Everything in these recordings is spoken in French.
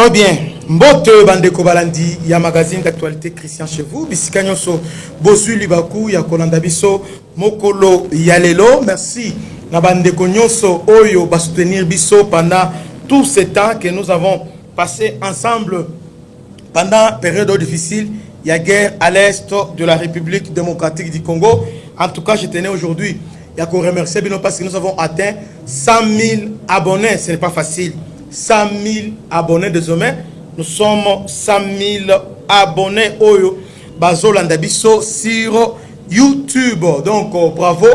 Très bien. Mbote bandeko balandi ya magazine d'actualité Christian chez vous. Bisika nyonso bosu libaku ya kolanda biso mokolo ya lelo. Merci na bandeko nyonso oyo ba soutenir biso pendant tout ce temps que nous avons passé ensemble pendant période difficile. Il y a guerre à l'est de la République démocratique du Congo. En tout cas, je tenais aujourd'hui à remercier Bino parce que nous avons atteint 100 000 abonnés. Ce n'est pas facile. 100 000 abonnés désormais. Nous sommes 100 000 abonnés Oyo Bazo Landabiso sur YouTube. Donc bravo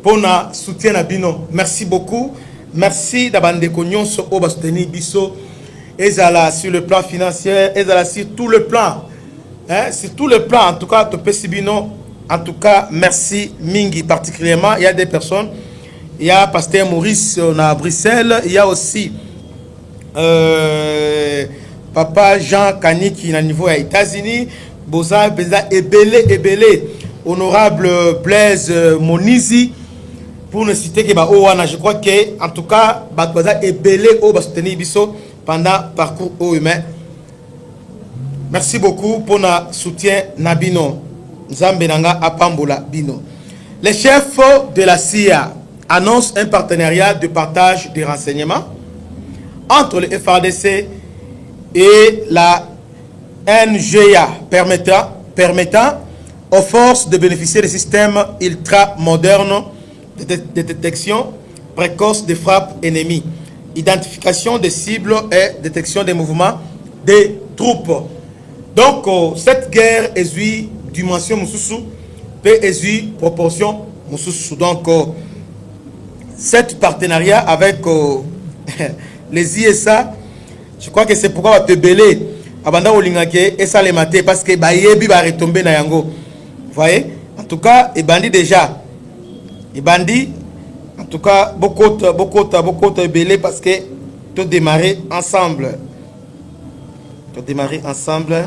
pour notre soutien à Bino. Merci beaucoup. Merci d'abandonner Nyonso au soutenir Biso. Et là sur le plan financier, et là sur tout le plan. Hein, sur tout le plan, en tout cas, Bino. En tout cas, merci Mingi particulièrement. Il y a des personnes. Il y a Pasteur Maurice à Bruxelles. Il y a aussi Papa Jean Kani qui est au niveau des États-Unis. Boza Beza Ebele. Honorable Blaise Monizi. Pour ne citer que je crois que en tout cas, Boza Ebele au soutenir Biso pendant parcours humain. Merci beaucoup pour notre soutien Nabino. Zambenanga Apambola Bino. Les chefs de la CIA annoncent un partenariat de partage des renseignements entre le FARDC et la NGA permettant aux forces de bénéficier des systèmes ultra-modernes de détection précoce des frappes ennemies, identification des cibles et détection des mouvements des troupes. Donc, cette guerre est dimension Moussoussou, PSU proportion Moussoussou. Donc, cet partenariat avec les ISA, je crois que c'est pourquoi on va te belé. Abanda Olingake et ça les maté parce que Bayebi va retomber na yango. Vous voyez? En tout cas, et bandit déjà. Et bandit, en tout cas, beaucoup de belé parce que tu démarrer ensemble. Tu démarrer ensemble.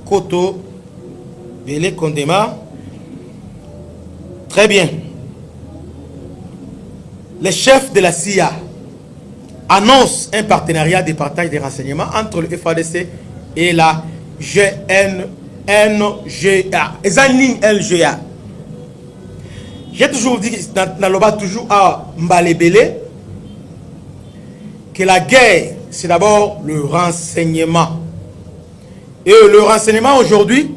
Koto, Bélé qu'on démarre. Très bien. Les chefs de la CIA annoncent un partenariat de partage des renseignements entre le FADC et la NGA. NGA. J'ai toujours dit dans le bas toujours à Mbale Bélé que la guerre, c'est d'abord le renseignement. Et le renseignement aujourd'hui,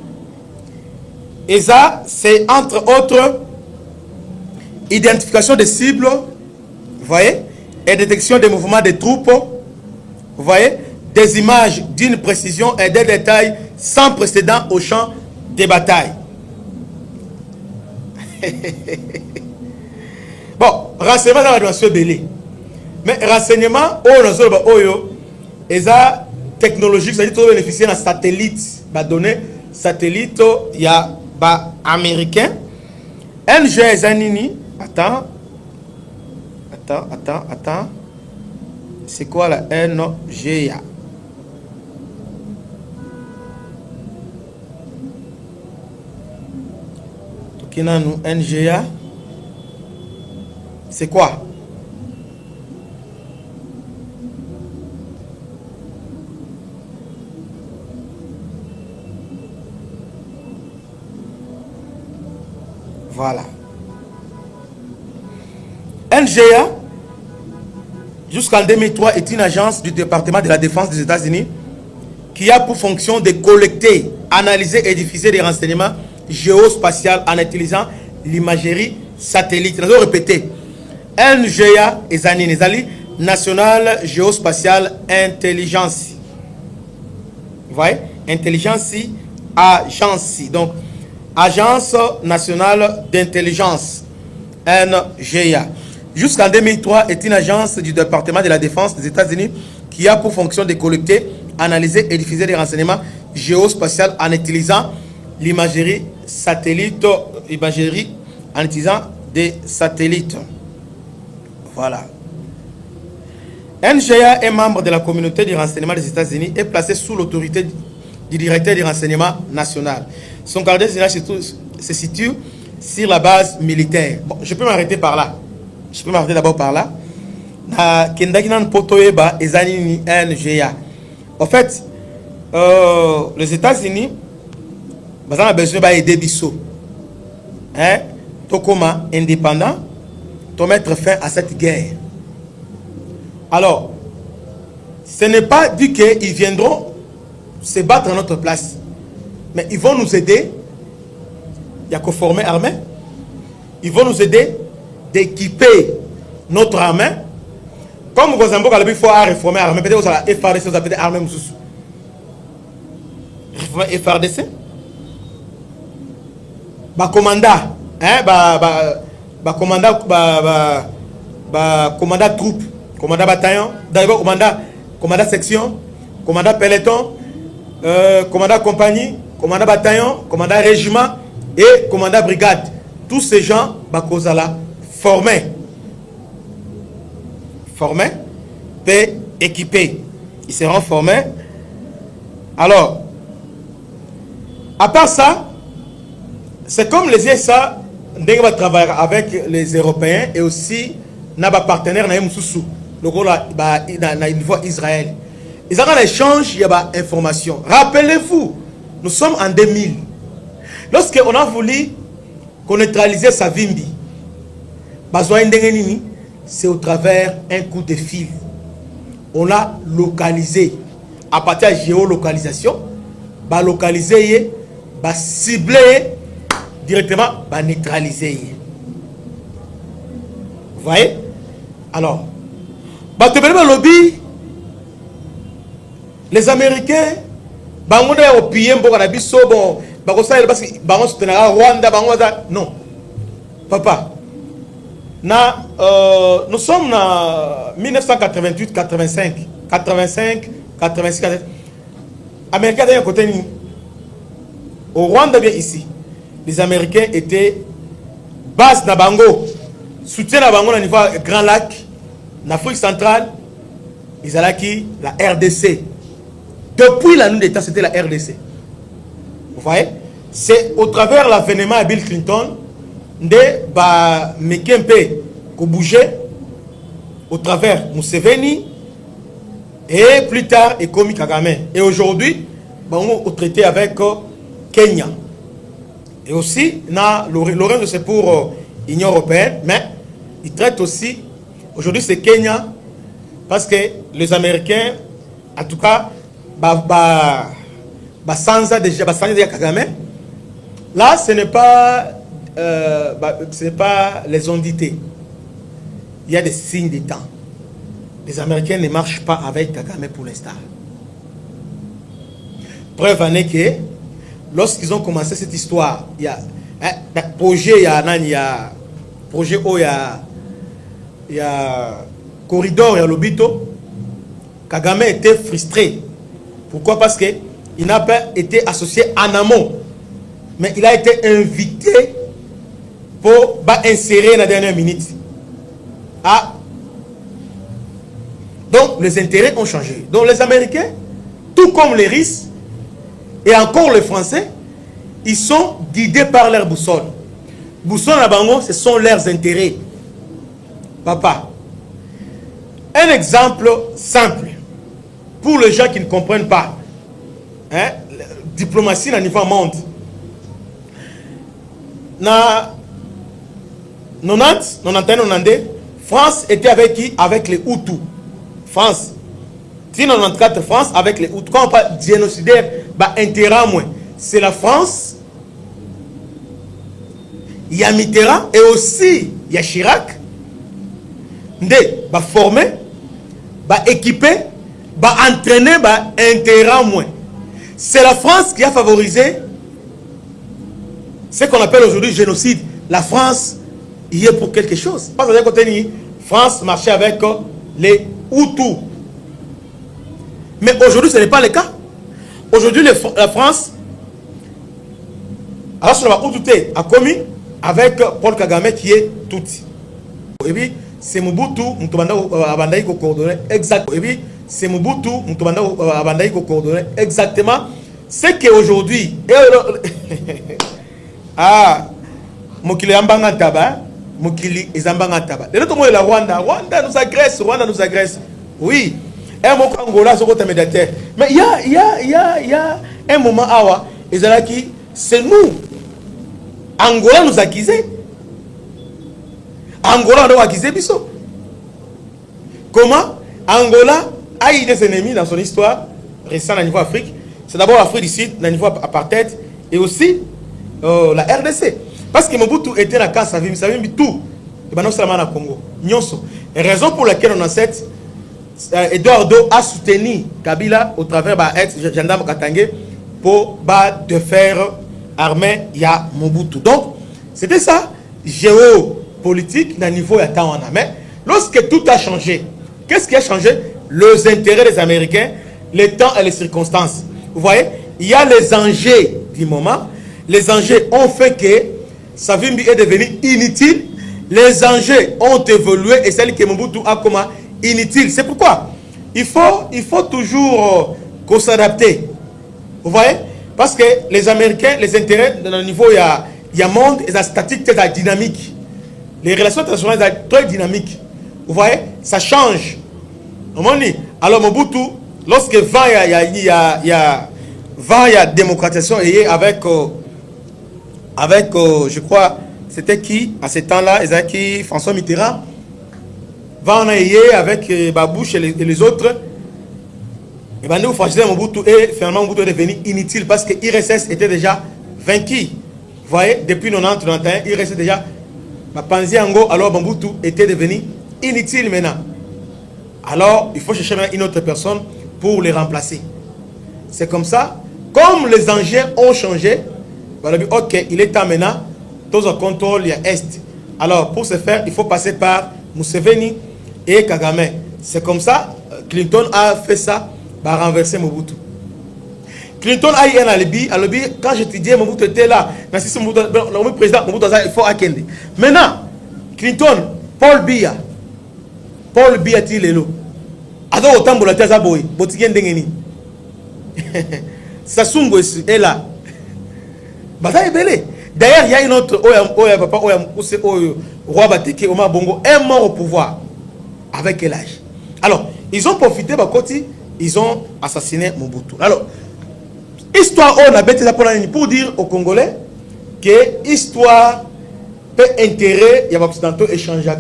et ça, c'est entre autres identification des cibles, vous voyez, et détection des mouvements des troupes, vous voyez, des images d'une précision et des détails sans précédent au champ des batailles. Bon, renseignement dans la dimension belé. Mais renseignement, et ça, technologique, c'est-à-dire que bénéficier d'un satellite, données satellite, il y a américain. NGA Zanini, attends. C'est quoi la NGA? Tokina nous NGA. C'est quoi? Voilà. NGA, jusqu'en 2003, est une agence du département de la défense des États-Unis qui a pour fonction de collecter, analyser et diffuser des renseignements géospatiaux en utilisant l'imagerie satellite. Nous allons répéter. NGA est National Geospatial Intelligence. Vous voyez? Intelligence, agence. Donc, Agence nationale d'intelligence, NGA. Jusqu'en 2003, est une agence du département de la défense des États-Unis qui a pour fonction de collecter, analyser et diffuser des renseignements géospatiaux en utilisant l'imagerie satellite, en utilisant des satellites. Voilà. NGA est membre de la communauté du renseignement des États-Unis et placé sous l'autorité du directeur du renseignement national. Son quartier général se situe sur la base militaire. Bon, je peux m'arrêter par là. Je peux m'arrêter d'abord par là. En fait, les États-Unis, ils ont besoin d'aider Bissau. Hein? Tokoma indépendant, pour mettre fin à cette guerre. Alors, ce n'est pas dit qu'ils viendront se battre à notre place. Mais ils vont nous aider. Il n'y a qu'à former l'armée. Ils vont nous aider d'équiper notre armée. Comme vous avez dit, il faut réformer l'armée. Peut-être que vous avez FRDC, vous avez l'armée. Réformer FRDC. Bah, commandant. Hein? Commandant troupe. Commandant bataillon. D'abord, commandant section. Commandant peloton. Commandant compagnie. Commandant bataillon. Commandant régiment. Et commandant brigade. Tous ces gens, Bakozala, formés, et équipés. Ils seront formés. Alors, à part ça, c'est comme les USA, on va travailler avec les Européens et aussi nos partenaires, le niveau Israël. Ils ont un échange, il y a des informations. Rappelez-vous, nous sommes en 2000. Lorsqu'on a voulu neutraliser Savimbi, c'est au travers un coup de fil. On l'a localisé. À partir de la géolocalisation, localiser, cibler directement, neutraliser. Vous voyez? Alors, lobby, les Américains, au PM, non. Papa, nous sommes en 1988, 85, 86. Américains d'un côté, au Rwanda, bien ici, les Américains étaient base na Bango, soutien na Bango au niveau Grand Lac, en Afrique centrale, ils allaient la RDC. Depuis la nuit d'État, c'était la RDC. Vous voyez? C'est au travers l'avènement de Bill Clinton de Mekempe qui bougeait au travers Museveni et plus tard Ekomi Kagame. Et aujourd'hui, on a traité avec Kenya. Et aussi, l'Orient c'est pour l'Union européenne, mais ils traitent aussi, aujourd'hui c'est Kenya, parce que les Américains, en tout cas, Sansa déjà Kagame. Là, ce n'est pas les ondités. Il y a des signes des temps. Les Américains ne marchent pas avec Kagame pour l'instant. Preuve en est que lorsqu'ils ont commencé cette histoire, il y a un projet, il y a projet où il y a corridor, il y a l'Obito. Kagame était frustré. Pourquoi? Parce qu'il n'a pas été associé en amont. Mais il a été invité pour insérer dans la dernière minute. Ah. Donc, les intérêts ont changé. Donc, les Américains, tout comme les Russes, et encore les Français, ils sont guidés par leur boussole. Boussole à Bango, ce sont leurs intérêts. Papa, un exemple simple, pour les gens qui ne comprennent pas, hein, diplomatie à niveau monde. Na 90, 92, France était avec qui? Avec les Hutus. France. Si 94, France avec les Hutus. Quand on parle génocidaire, intérêt moins. C'est la France. Il y a Mitterrand et aussi il y a Chirac. Formé, équipé, entraîné, intérêt moins. C'est la France qui a favorisé ce qu'on appelle aujourd'hui génocide. La France y est pour quelque chose. Parce que d'un côté, France marchait avec les Hutus. Mais aujourd'hui, ce n'est pas le cas. Aujourd'hui, la France a commis avec Paul Kagame qui est Tutsi. Et puis, c'est Mobutu, exactement. Et puis, c'est Mobutu, exactement c'est qu'aujourd'hui, ah, Mokili Ambanga Taba, Mokili Ezambanga Taba. De l'autre côté, la Rwanda nous agresse, Oui, un mot Angola, mais il y a un moment, c'est nous. Angola nous a accusé. Angola nous a accusé, biso. Comment Angola a eu des ennemis dans son histoire récente au niveau Afrique. C'est d'abord l'Afrique du Sud, au niveau apartheid, et aussi la RDC. Parce que Mobutu était là quand Savimbi tout. Et non seulement au Congo. Et raison pour laquelle on a cette Eduardo a soutenu Kabila au travers de gendarme Katangé pour de faire armée ya Mobutu. Donc, c'était ça, géopolitique, dans le niveau de temps. Mais lorsque tout a changé, qu'est-ce qui a changé? Les intérêts des Américains, les temps et les circonstances. Vous voyez, il y a les enjeux du moment. Les enjeux ont fait que Savimbi est devenu inutile. Les enjeux ont évolué et celle que Mobutu a comme inutile. C'est pourquoi il faut toujours qu'on s'adapte. Vous voyez? Parce que les Américains, les intérêts, dans le niveau, il y a monde, et la statique, c'est la dynamique. Les relations internationales sont très dynamiques. Vous voyez? Ça change. Alors Mobutu, lorsque il y a démocratisation et avec je crois, c'était qui à ce temps-là, François Mitterrand, avec Babouche et les autres, et bien nous fascisons Mobutu et finalement Mobutu est devenu inutile parce que l'IRSS était déjà vaincu. Vous voyez, depuis 90-91, l'IRSS était déjà Panzi Ango, alors Mobutu était devenu inutile maintenant. Alors il faut chercher une autre personne pour les remplacer. C'est comme ça, comme les enjeux ont changé, ok, il est temps maintenant, tous en contrôle, il y a Est. Alors pour ce faire, il faut passer par Museveni et Kagame. C'est comme ça, Clinton a fait ça, va renverser Mobutu. Clinton a eu un alibi, quand je te dis Mobutu était là, le président Mobutu, il faut Akende. Maintenant, Clinton, Paul Biya Tilelo, Ado Otambola Tazaboy, Botigen Dengeni. Sassou est là. Bataille belé. D'ailleurs, il y a une autre roi Bateke, Omar Bongo, est mort au pouvoir. Avec quel âge? Alors, ils ont profité, ils ont assassiné Mobutu. Alors, histoire, on a bêté pour dire aux Congolais que l'histoire peut intérêt, il y a occidentaux échanger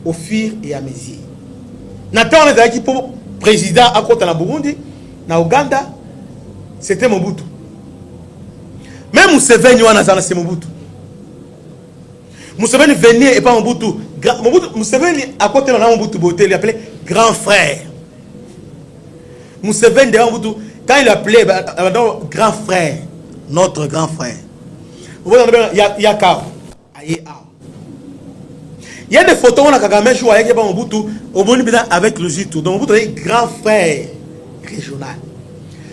au fur et à mesure. Nathan, on est qui pour président à côté de Burundi, na Ouganda, c'était Mobutu. Même Museveni, c'est Mobutu. Museveni venait et pas Mobutu. Museveni, à côté de Mobutu, il appelait grand frère. Museveni, quand il appelait grand frère, notre grand frère. Il y a Kao. Il y a des photos où on a Kagame joué avec Mobutu avec le Zitou. Donc Mobutu est grand frère régional.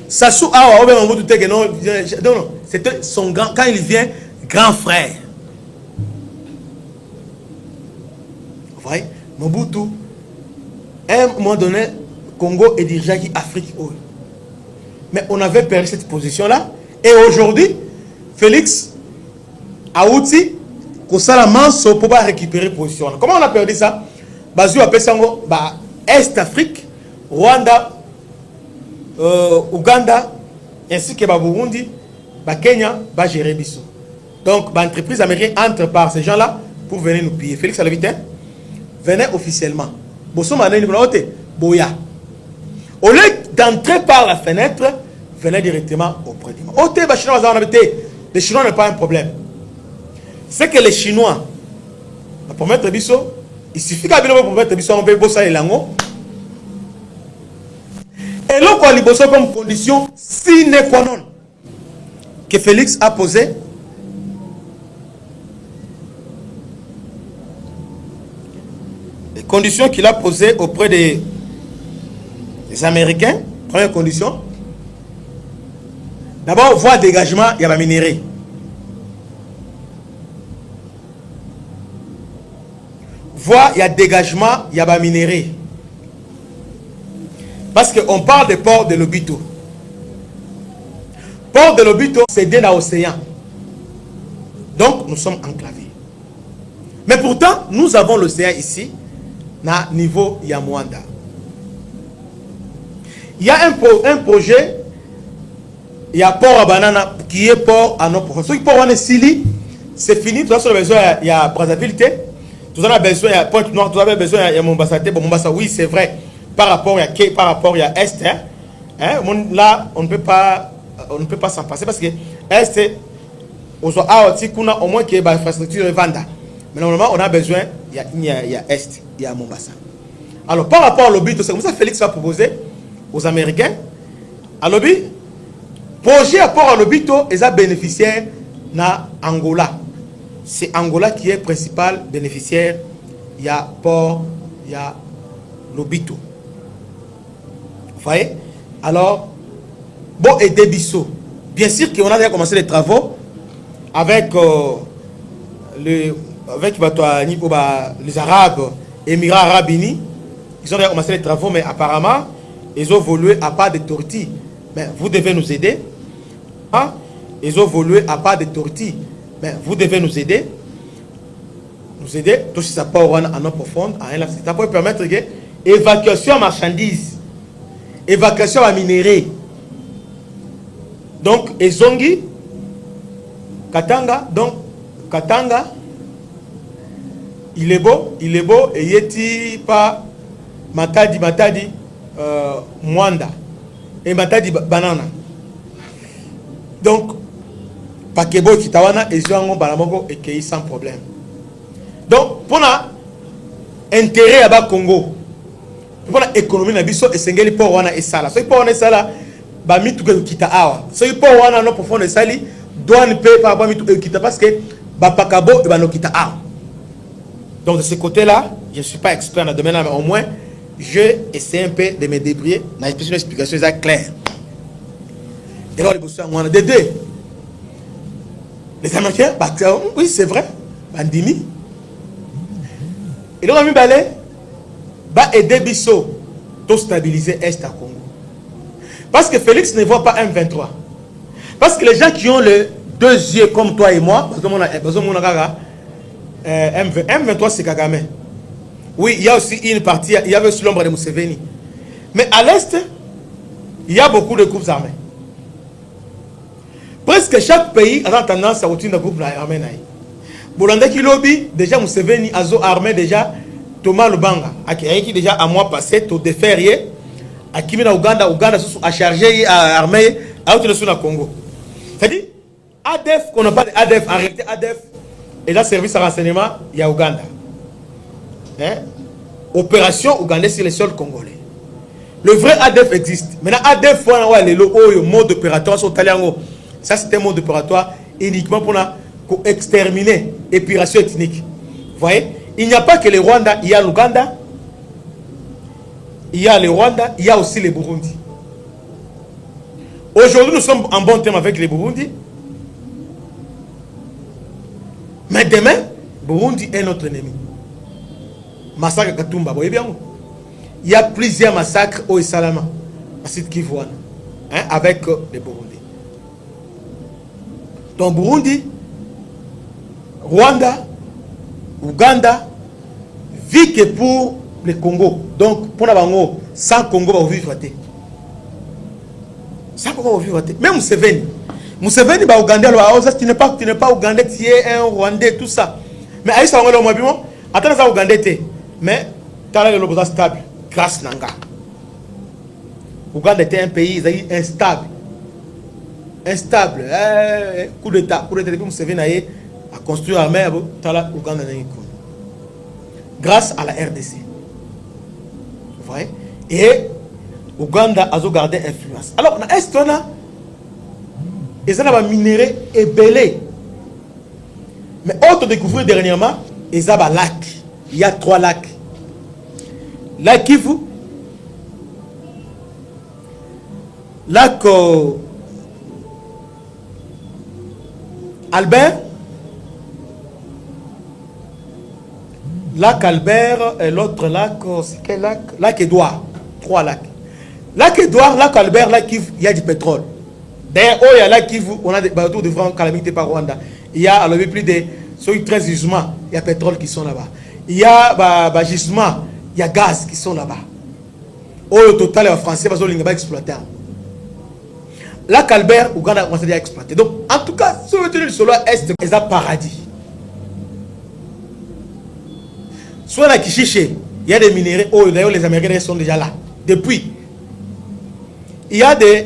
Sassou Awa, non, c'était son grand, quand il vient, grand frère. Vous voyez, Mobutu, à un moment donné, Congo est dirigé Afrique. Mais on avait perdu cette position-là. Et aujourd'hui, Félix Aouti, Kosalamanso pour récupérer position. Comment on a perdu ça? Bazou appelle ça Est Afrique, Rwanda, Ouganda, ainsi que Burundi, Kenya, gérer Bissou. Donc, l'entreprise américaine entre par ces gens-là pour venir nous piller. Félix Alavité venait officiellement. Boya. Au lieu d'entrer par la fenêtre, venait directement auprès du monde. Les Chinois n'ont pas un problème. C'est que les Chinois, pour mettre Bissou, il suffit qu'à pour mettre Bissou, on peut bosser les langues. Et là, quoi, il comme condition sine qua non que Félix a posé. Les conditions qu'il a posées auprès des Américains. Première condition. D'abord, voie dégagement, il y a la minerai. Voie, il y a dégagement, il y a la minerai. Parce qu'on parle des ports de Lobito. port de Lobito, c'est dans l'océan. Donc, nous sommes enclavés. Mais pourtant, nous avons l'océan ici, à niveau Yamwanda. Il y a un projet, il y a port à Banana, qui est port à nos profondeurs. Ce port à Sili, c'est fini. Tout ça, besoin, il y a Brazzaville, tout ça, besoin, il y a Pointe-Noire, tout ça, besoin, il y a Mombasa. Bon, Mombasa, oui, c'est vrai. Par rapport à Est, hein, là, on ne peut pas s'en passer parce que Est, au moins qu'il y ait une infrastructure de Vanda. Mais normalement, on a besoin, il y a Est, il y a Mombasa. Alors, par rapport à l'Obito, c'est comme ça que Félix va proposer aux Américains. À l'Obi, projet à port à l'Obito, ils ont bénéficiaire na Angola. C'est Angola qui est principal bénéficiaire. Il y a port, il y a l'Obito. Vous voyez? Alors, bon, et Debisso. Bien sûr qu'on a déjà commencé les travaux avec les Arabes, Émirats Arabes Unis. Ils ont déjà commencé les travaux, mais apparemment, ils ont évolué à pas de tortilles. Mais vous devez nous aider. Hein? Ils ont évolué à pas de tortilles. Mais vous devez nous aider. Nous aider. Tout ça pas en eau profonde. Ça peut permettre l'évacuation à marchandises. Évacuation à minéraux. Donc, Ezongi, Katanga, donc, Katanga, il est beau, et Yeti, pas Matadi, Mwanda, et Matadi Banana. Donc, Pakebo, Kitawana, et Zouango, Banamogo, et Kei sans problème. Donc, pour l'intérêt à Congo, pour l'économie, na biso et sengeli pour wana et sala. So pour wana sala, ba mitu ke kita awa. So pour wana no profond et sali, douane paye par ba mitu kita parce que ba pakabo et ba no kita awa. Donc de ce côté-là, je ne suis pas expert dans le domaine, mais au moins je essaie un peu de me débrouiller. Dans une explication claire. Et là les bossons on a des deux. Les Américains, bah oui c'est vrai, bandimi. Et là on a mis balai. Va aider Bisso pour stabiliser Est à Congo. Parce que Félix ne voit pas M23. Parce que les gens qui ont les deux yeux comme toi et moi, parce que M23 c'est Kagame. Oui, il y a aussi une partie, il y avait aussi l'ombre de Museveni. Mais à l'Est, il y a beaucoup de groupes armés. Presque chaque pays a tendance à utiliser des groupes armés. Bolanda qui lobby, déjà Museveni a armé déjà. Thomas Lubanga, qui déjà à mois passé, tout déférié, à qui na Ouganda a chargé, à armé, à autre sur le Congo. C'est-à-dire, ADF, qu'on n'a pas d'ADF, en réalité, ADF, et là, service à renseignement, il y a Ouganda. Hein? Opération ougandaise sur les sols congolais. Le vrai ADF existe. Maintenant, ADF, le mode opératoire sur Taliango. Ça, c'est un mode opératoire uniquement pour exterminer l'épuration ethnique. Vous voyez? Il n'y a pas que le Rwanda, il y a l'Ouganda, il y a le Rwanda, il y a aussi le Burundi. Aujourd'hui, nous sommes en bon terme avec les Burundi. Mais demain, Burundi est notre ennemi. Massacre Katumba, vous voyez bien? Il y a plusieurs massacres au Salama, à cette Kivuana, avec les Burundi. Donc Burundi, Rwanda, Ouganda vit que pour le Congo. Donc, pour la Bango, sans Congo, va vivre. Sans Congo, va vivre. Même Museveni. Museveni, va Ouganda, tu n'es pas Ougandais, tu es un Rwandais, tout ça. Mais Aïssa, on va dire, attends, ça Ougandais, mais tu as le stable, grâce Nanga. Ouganda était un pays instable. Instable. Coup d'état, depuis Museveni a construit l'armée à Ouganda. Grâce à la RDC. Vous voyez? Et Ouganda a gardé influence. Alors, dans l'Est, on a des minéraux ébellés. Mais autre découvert dernièrement, il y a un lac. Il y a 3 lacs. Lac Kivu, lac Albert, lac Albert et l'autre lac, c'est quel lac? Lac Édouard. 3 lacs. Lac Édouard, lac Albert, lac Kivu, il y a du pétrole. D'ailleurs, oh, il y a là qui vous, on a des bateaux de francs calamité par Rwanda. Il y a alors, plus de 13 gisements, il y a pétrole qui sont là-bas. Il y a gisements, il y a gaz qui sont là-bas. Oh, le total est français parce qu'on va exploiter. Là, Calbert, Ouganda, on s'est exploité. Donc, en tout cas, sur le solo est, c'est un paradis. Soit la Kishiché, il y a des minéraux, oh, d'ailleurs, les Américains sont déjà là. Depuis. Il y a des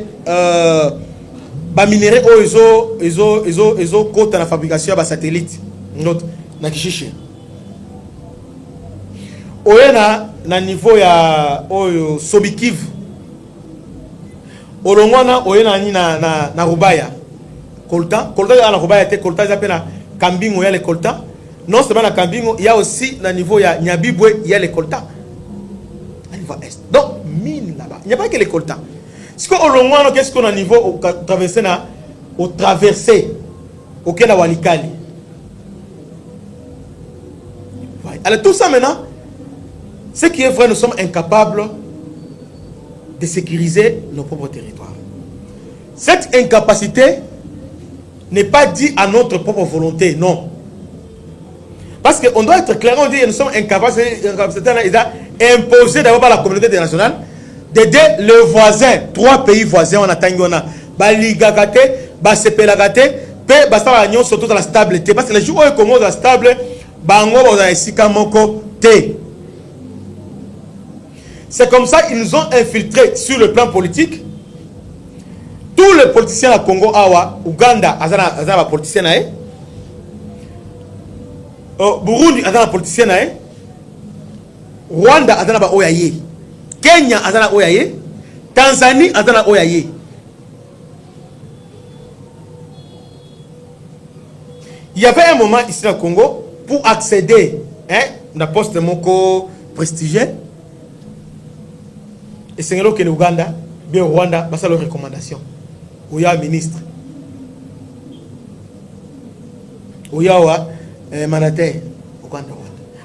minéraux, oh, ils ont côté la fabrication de satellites. Notre, na Kishiché. Oh, na niveau ya oh, Sobikiv. Olongwana oyena ni na Rubaya coltan ya na Rubaya te coltan za pena Kambingo ya le coltan non seulement na Kambingo il y a aussi na niveau ya Nyabibwe il y a les coltans à niveau est donc mine là-bas il n'y a pas que les coltans ce que olongwana qu'est-ce qu'on a niveau au traverser au Kenya Walikali alors tout ça maintenant ce qui est vrai nous sommes incapables de sécuriser nos propres territoires. Cette incapacité n'est pas due à notre propre volonté, non. Parce qu'on doit être clair, on dit que nous sommes incapables, imposé d'abord par la communauté internationale d'aider le voisin, 3 pays voisins, on attend, on a Baligagate, Basepelagate, Pe Bastaragnon, surtout dans la stabilité. Parce que les jours où ils commencent la stable, Bango, on a ici Kamoko, T. C'est comme ça qu'ils nous ont infiltrés sur le plan politique. Tous les politiciens à Congo, Awa, Ouganda, Azana politicien nae. Burundi, Azana politicien nae. Rwanda, Azana Oyaye. Kenya, Azana Oyaye. Tanzanie, Azana Oyaye. Il y avait un moment ici au Congo pour accéder à un poste moko prestigieux. Et c'est là que l'Ouganda, bien Rwanda, c'est leur recommandation. Où il y a un ministre. Où il y a un mandataire.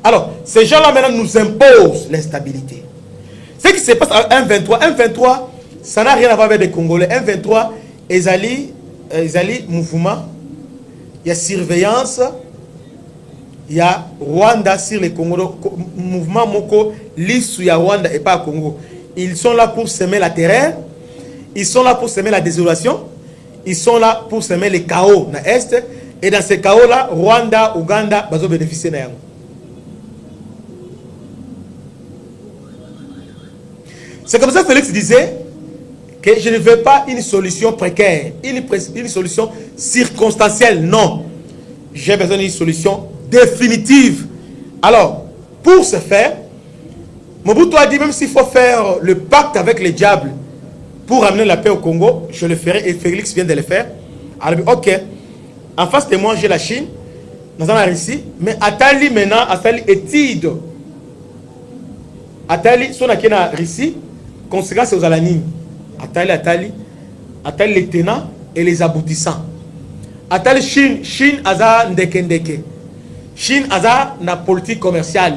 Alors, ces gens-là maintenant nous imposent l'instabilité. Ce qui se passe à 1-23, ça n'a rien à voir avec les Congolais. 1-23, ils allaient mouvement, il y a surveillance, il y a Rwanda sur les Congolais, mouvement Moko, l'issue il y a Rwanda et pas Congo. Ils sont là pour semer la terreur, ils sont là pour semer la désolation, ils sont là pour semer les chaos dans l'Est. Et dans ces chaos-là, Rwanda, Ouganda, ils ont bénéficié de ça. C'est comme ça que Félix disait que je ne veux pas une solution précaire, une solution circonstancielle. Non. J'ai besoin d'une solution définitive. Alors, pour ce faire, Mobutu a dit, même s'il faut faire le pacte avec les diables pour amener la paix au Congo, je le ferai, et Félix vient de le faire. Alors, ok, en face de moi, j'ai la Chine, nous avons la Russie, mais Atali maintenant, Atali étude. Atali, si on a la Russie, conséquence aux Alanines. Atali les tenants et les aboutissants. Atali Chine aza ndeke. Chine aza na politique commerciale.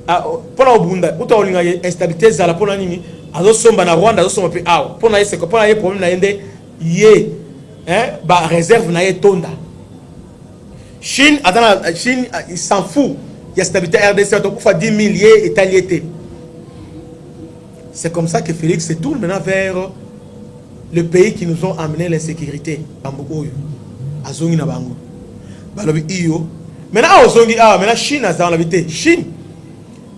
Pour la Obunda, pour la instabilité, pour la nini, azosomba na Rwanda, azosomba pe awa. Pour na c'est pour la problème na yende ba réserve na yetonda. Chine il s'en fout. Il y a stabilité RDC, donc pour 10 000 étaliété. C'est comme ça que Félix se tourne maintenant vers le pays qui nous ont amené l'insécurité. Azongi na bango. Balobi iyo. Maintenant Azongi maintenant Chine a dans l'habité. Chine.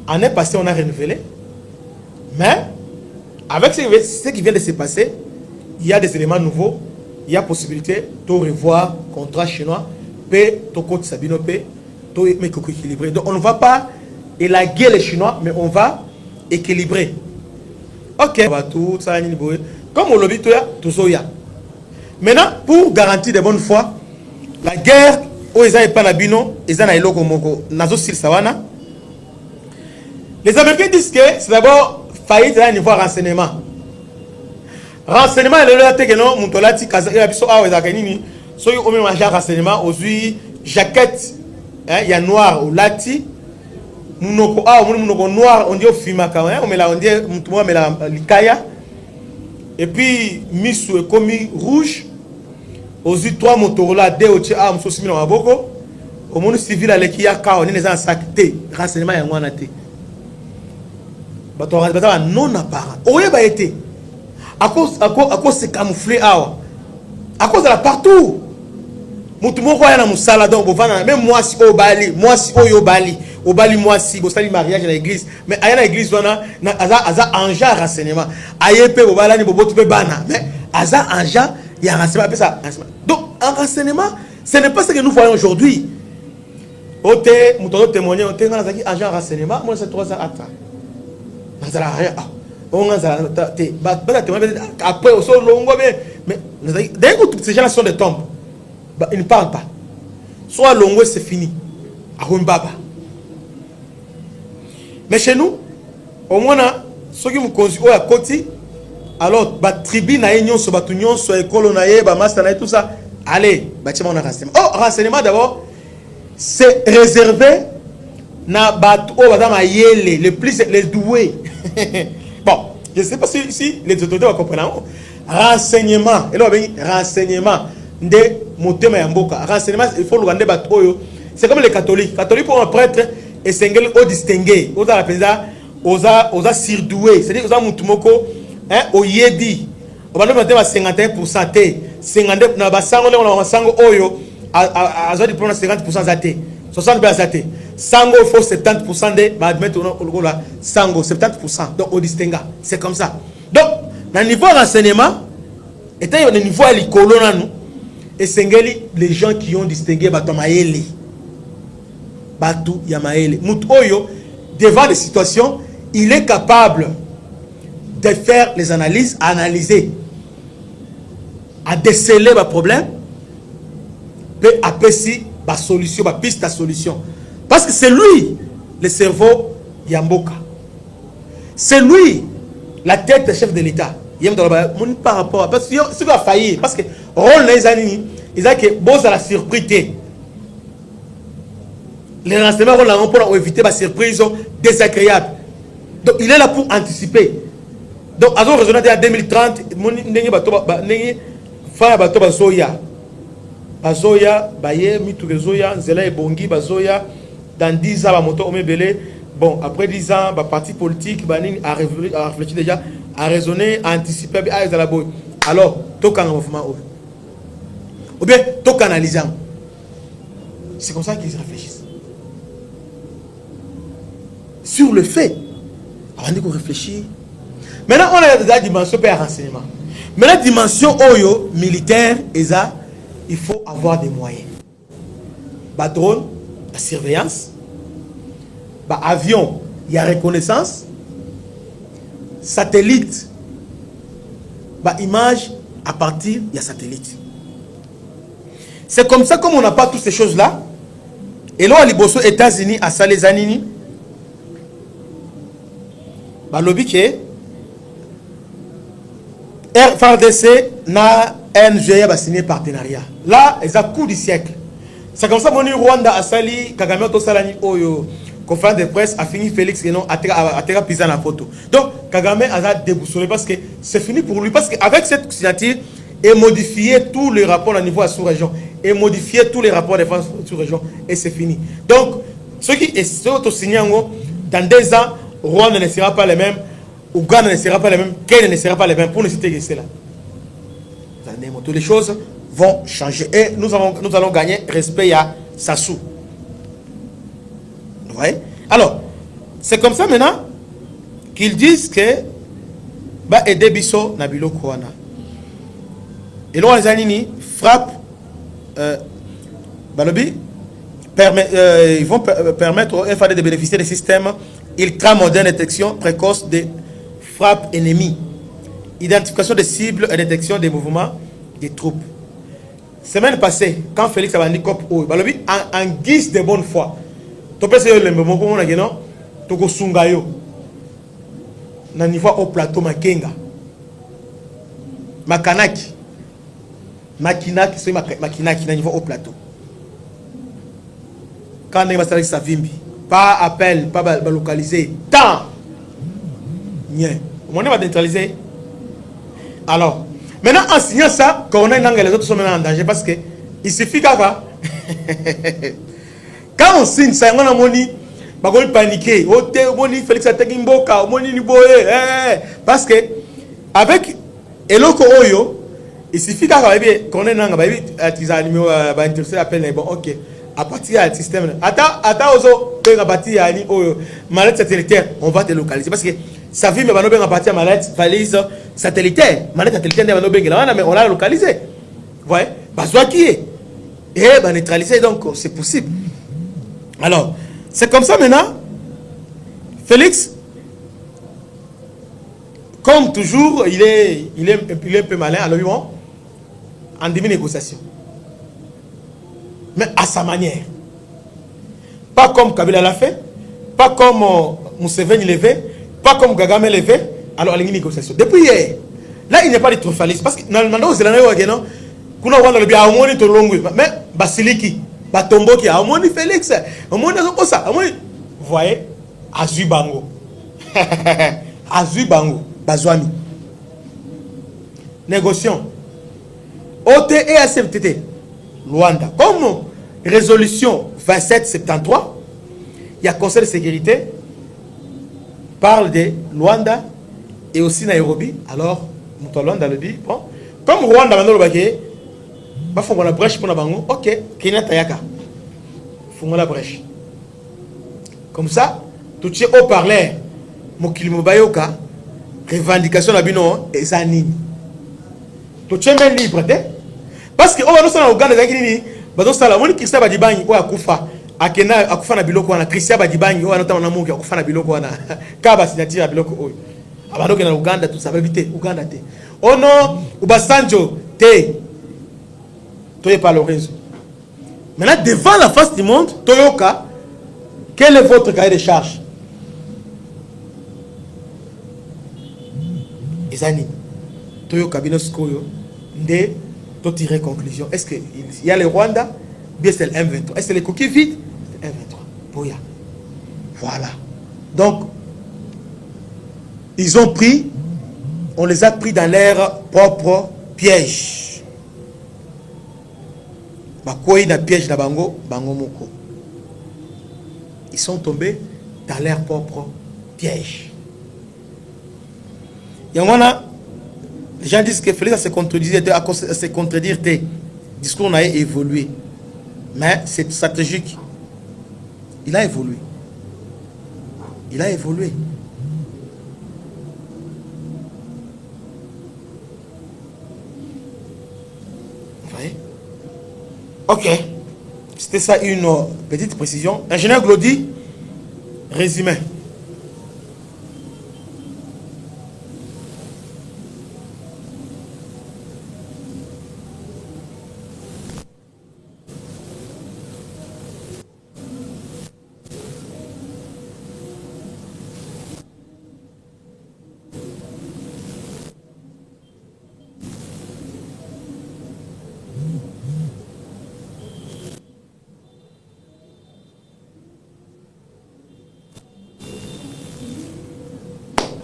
Année passée, on a renouvelé. Mais, avec ce qui vient de se passer, il y a des éléments nouveaux. Il y a possibilité de revoir le contrat chinois. Donc, on ne va pas élaguer les Chinois, mais on va équilibrer. Ok. Comme on l'a dit, maintenant, pour garantir de bonne foi, la guerre, les Américains disent que c'est d'abord faillite à un niveau renseignement. Renseignement, il est là, que non, mon tolati, soyez au même renseignement, aux jaquettes, il y a noir ou lati, noir, on dit au fimaka, on dit likaya. et puis misu est commis rouge aussi 3 Motorola 2 au tia am so simila maboko au monde civil avec ya ka on les en sac té renseignement ya ngwana té bato ba non apparent oye ba été à cause se camoufler awa à cause de la partout mutu moko ya na musala donc bovana même moi si oyo bali moi si bosali mariage à l'église mais aya na église wana aza anja renseignement ayepe bobala ni bobotu pe bana mais aza anja ya renseignement ça donc en renseignement ce n'est pas ce que nous voyons aujourd'hui ote muto témoigner ote ngana zaki agent renseignement moi c'est 3 ans attends nazala rien on ngana te ba témoigner après au sol longo mais dès que ces gens sont des tombes ils ne parlent pas soit longo c'est fini à Humbaba. Mais chez nous au moins ceux qui me considèrent à côté alors ba tribu na union so batunion so école na ye ba master na tout ça allez bâtiment on a renseignement renseignement d'abord c'est réservé na bat o badama yele les plus les doués bon je sais pas si les autorités vont comprendre renseignement et là renseignement de motema ya mboka renseignement il faut le rendre bat oyo c'est comme les catholiques pour un prêtre et singel au distingué aux la pesa aux surdoué c'est-à-dire aux mutumoko hein oyebi obalo matema 51% té 50 na basango le na basango oyo azodi prendre 50% zaté 60% zaté sango il faut 70% de ba admettre on la sango 70% donc au distinga c'est comme ça donc dans niveau renseignement étant au niveau à l'école nanu et singeli les gens qui ont distingué batomayele batu yamaele mut oyo devant des situations il est capable de faire les analyses, à analyser, à déceler le problème, puis après si la solution, la piste de solution. Parce que c'est lui le cerveau Yamboka. C'est lui la tête du chef de l'État. Par rapport à parce que ce qui a failli, parce que rôle les années, ils ont que bon ça la surprise. Les renseignements pour éviter la surprise désagréable. Donc il est là pour anticiper. Donc, à raison en 2030, nengi faya bato bazoya baye mitu zoya nzela ebongi bazoya dans 10 ans ba moto omebele bon après 10 ans ba parti politique ba nini a réfléchi déjà à raisonner à anticiper à la boy alors tokanga mouvement ou bien to canaliser c'est comme ça qu'ils réfléchissent sur le fait avant de réfléchir. Maintenant, on a la dimension de renseignement. Mais la dimension oyo militaire, il faut avoir des moyens. Bah drone, la surveillance, bah avion, il y a reconnaissance, satellite, bah image à partir il y a satellite. C'est comme ça, comme on n'a pas toutes ces choses-là. Et là, aux États-Unis, à Salezanini, bah lobby qui est FARDC na NGA va signer partenariat. Là, ils ont coup du siècle. C'est comme ça que Rwanda a sali Kagame to salani oyo conférence de presse a fini Félix et non a pisa la photo. Donc Kagame a déboussolé parce que c'est fini pour lui parce qu'avec cette signature et modifier tous les rapports au niveau de la sous-région et modifier tous les rapports de France sous-région et c'est fini. Donc ceux qui sont signés dans 2 ans, Rwanda ne sera pas les mêmes. Ouganda ne sera pas les mêmes, Kenya ne sera pas les mêmes, pour ne citer que cela. Toutes les choses vont changer et nous allons gagner respect à Sassou. Vous voyez? Alors, c'est comme ça maintenant qu'ils disent que bah aider biso nabilo kwana. Et là les anini frappe balobi ils vont permettre au FAD de bénéficier des systèmes ultra modernes de détection précoce de frappe ennemie, identification des cibles et détection des mouvements des troupes. Semaine passée, quand Félix a dit en guise de bonne foi, tu peux essayer le moment où on a dit non, tu peux sungayo, na niveau au plateau makenga, makanaki, makinaki, c'est makinaki na niveau au plateau. Quand on a sa vimbi, pas appel, pas localisé, tant. On va neutraliser. Alors, maintenant, en signant ça, Corneille Nangaa et les autres sont maintenant en danger parce que il suffit qu'à quand on signe ça, on a moni, on va paniquer. On moni Félix Atekimboka, on moni Niboye, parce que avec Eloko Oyo, il suffit qu'à Corneille Nangaa, ils ont numéro, intéressé appel, bon, ok. À partir du système, attends, à partir de malade satellitaire, on va te localiser parce que ça vit, mais on va partir à malade valise satellitaire, malade satellitaire, on a localisé. Vous voyez, soit qui est et neutralisé, donc c'est possible. Alors, c'est comme ça maintenant. Félix, comme toujours, il est un peu malin. Alors, bon, en demi-négociation. Mais à sa manière. Pas comme Kabila l'a fait, pas comme Museveni l'a fait, pas comme Kagame l'a fait. Alors, il y a une négociation. Depuis hier, là, il n'y a pas de triomphalisme. Parce que dans le mandat, c'est là, kuna wana le bien amoni to longu mais basiliki batombo ki amoni Félix amoni ça amoni vous voyez azui bango azui bango bazwami négociant OT et ACFTT Luanda comme résolution 2773 il y a conseil de sécurité parle de Luanda et aussi Nairobi alors Luanda le dit bon comme Rwanda maintenant le baguette ba fongo la brèche pour na bango ok Kenya tayaka fongo la brèche comme ça tout ce au parler mokili mobayoka revendication na bino ezani tout ce même libre parce que on va na Uganda zakini ni bazo sala moni Christian Badibangi ko akufa akena akufa na biloko wana Christian Badibangi wana tama na mungu akufa na biloko wana kaba signature ya biloko oyo abanoke na Uganda tout ça va vite Uganda te oh non Ubasanjo te Toye par le réseau. Maintenant, devant la face du monde, Toyoka, quel est votre cahier de charge? Ezani. Toyoka, Binoskoyo, Nde, to tirer conclusion. Est-ce qu'il y a le Rwanda? Bien, c'est le M23. Est-ce que les coquilles vides? C'est le M23. Boya. Voilà. Donc, ils ont pris, on les a pris dans leur propre piège. Piège na bango moko. Ils sont tombés dans leur propre piège. Et on a les gens disent que Félix se contredire tes discours n'a évolué. Mais c'est stratégique. Il a évolué. Il a évolué. Vous voyez? Ok, c'était ça une petite précision. Ingénieur Glody, résumé.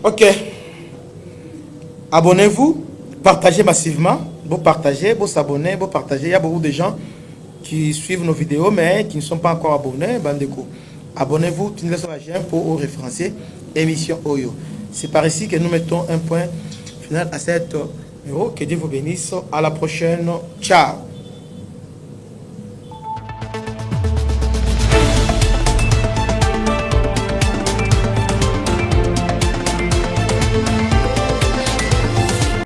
Ok. Abonnez-vous, partagez massivement. Vous partagez, vous s'abonnez, vous partagez. Il y a beaucoup de gens qui suivent nos vidéos, mais qui ne sont pas encore abonnés. Bandeko. Abonnez-vous, tenez sur la chaîne pour référencer émission Oyo. C'est par ici que nous mettons un point final à cette vidéo. Que Dieu vous bénisse. À la prochaine. Ciao.